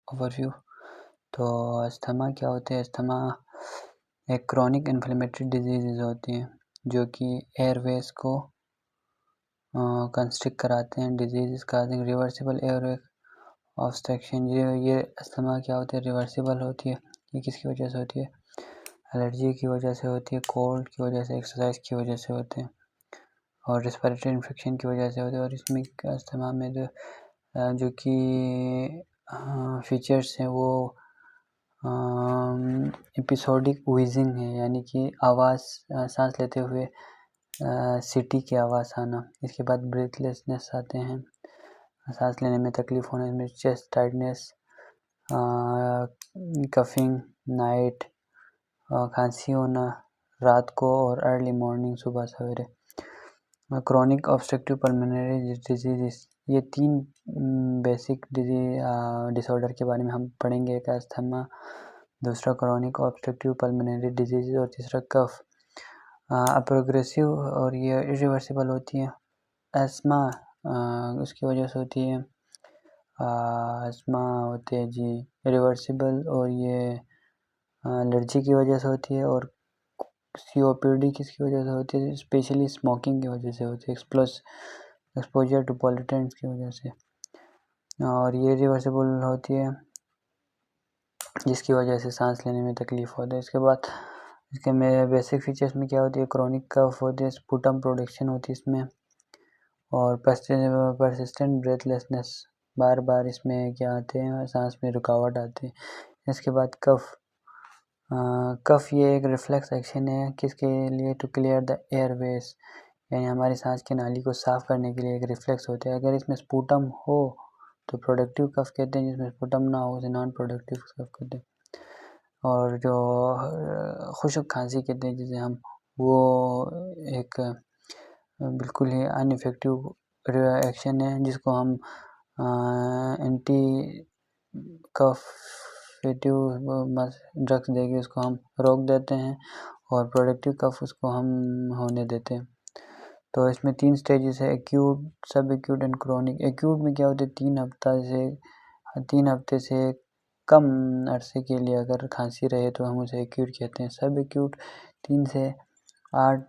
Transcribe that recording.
Overview. तो asthma क्या होते हैं? अस्थमा एक क्रॉनिक इन्फ्लेमेटरी डिजीज़ होती हैं जो कि एयरवेज को कंस्ट्रिक्ट कराते हैं। Disease causing reversible airway obstruction. ये अस्थमा क्या होती है? रिवर्सिबल होती है। ये किसकी वजह से होती है? एलर्जी की वजह से होती है, कोल्ड की वजह से, एक्सरसाइज की वजह से होते हैं और रेस्पिरेटरी इन्फेक्शन की वजह से होते हैं। और इसमें अस्थमा में जो कि फीचर्स हैं वो एपिसोडिक व्हीजिंग है, यानी कि आवाज़ सांस लेते हुए सीटी की आवाज़ आना। इसके बाद ब्रीथलेसनेस आते हैं, सांस लेने में तकलीफ होने में, चेस्ट टाइटनेस, कफिंग, नाइट, खांसी होना रात को और अर्ली मॉर्निंग, सुबह सवेरे। क्रॉनिक ऑब्स्ट्रक्टिव पल्मोनरी डिजीज़, ये 3 बेसिक डिसऑर्डर के बारे में हम पढ़ेंगे। एक अस्थमा, दूसरा क्रॉनिक ऑब्स्ट्रक्टिव पल्मोनरी डिजीज़ और तीसरा कफ। प्रोग्रेसिव और ये इरिवर्सिबल होती है। अस्थमा उसकी वजह से होती है, अस्थमा होते हैं जी इरिवर्सिबल, और ये एलर्जी की वजह से होती है। और COPD किसकी वजह से होती है? स्पेशली स्मोकिंग की वजह से होती है, एक्सपोजर टू पॉल्यूटेंट्स की वजह से। और ये रिवर्सिबल होती है जिसकी वजह से सांस लेने में तकलीफ होती है। इसके बाद इसके में बेसिक फीचर्स में क्या होती है? क्रॉनिक कफ होती है, स्पुटम प्रोडक्शन होती है इसमें, और परसिस्टेंट ब्रेथलेसनेस, बार बार इसमें क्या आते हैं? सांस में रुकावट आती है। इसके बाद कफ ये एक रिफ्लेक्स एक्शन है किसके लिए? टू क्लियर द एयरवेज, यानी हमारी सांस की नाली को साफ करने के लिए एक रिफ्लेक्स होता है। अगर इसमें स्पुटम हो तो प्रोडक्टिव कफ कहते हैं, जिसमें स्पुटम ना हो उसे नॉन प्रोडक्टिव कफ कहते हैं। और जो खुश्क खांसी कहते हैं जिसे हम, वो एक बिल्कुल ही अनइफेक्टिव एक्शन है जिसको हम एंटी कफेटिव ड्रग्स देके उसको हम रोक देते हैं और प्रोडक्टिव कफ उसको हम होने देते हैं। तो इसमें 3 स्टेजेस है, एक्यूट, सब एक्यूट एंड क्रॉनिक। एक्यूट में क्या होता है? 3 हफ्ते से कम अरसे के लिए अगर खांसी रहे तो हम उसे एक्यूट कहते हैं। सब एक्यूट 3 से 8